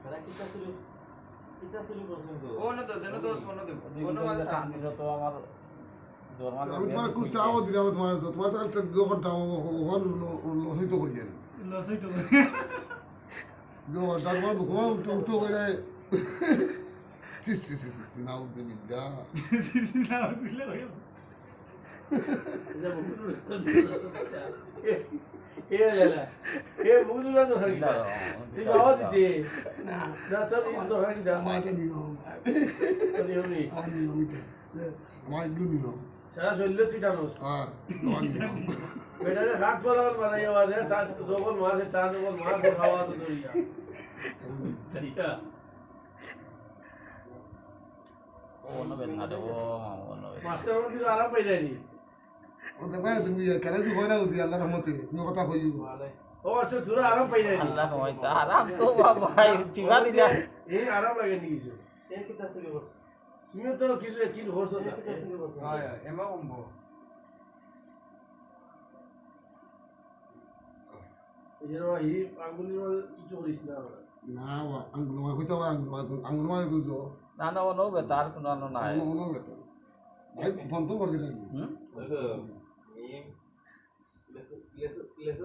তারা কিতা শুরু করছেন তো ও না তো দেন তো সোনা দেব কোন মাঝে আমি যত আমার জন্মাতে আমি তোমার খুব চাও দিলাম তোমার তো একটা গোবরটা ওভার লসিত করি জানি লসই তো গোবরটা তোমার ঘুমা উঠতে করে চিস চিস চিস চিস না উঠতে বিদ্যা না দিলে হইল এ লেলা এ বুঝলা তো হারি তুই আওয়াজ দে না তোর ইস তো হারি দা আমার এটা নিয়ম তোর ইউনি আমার নিয়ম এটা আমার এগুলো নিয়ম সারা শরীর চিটানোস আর আমার নিয়ম বেটারে হাত ফলাবার বানাই আওয়াজ है তা যখন মাঝে চা যখন মাছ খাওয়া তো দরিয়া দরিয়া অন্য বেদনা রে ও অন্য মাস্টার ওর কিছু আরাম পাই যায়নি ও দেখো তুমি কেন তুই হয় না উঠি আল্লাহর রহমতে তুমি কথা কইও ও আচ্ছা তোরা আরাম পাই যায়নি আল্লাহ কমাই তা আরাম তো বাবা চিবা দিলা এই আরাম লাগে নি কিছু এ কিতা শুরু করছ তুমিও তো কিছু কি করছ না কিতা শুরু করছ হ্যাঁ এমা কমবো এই যে এই আঙ্গুলির কিছু করিস না না আঙ্গুল মার কইতে আঙ্গুল মার কইতো না না অন্য বেতার কোনো নাই মনে বেতন ভাই ফোন তো করে দিলেন হুম এই লেসো লেসো লেসো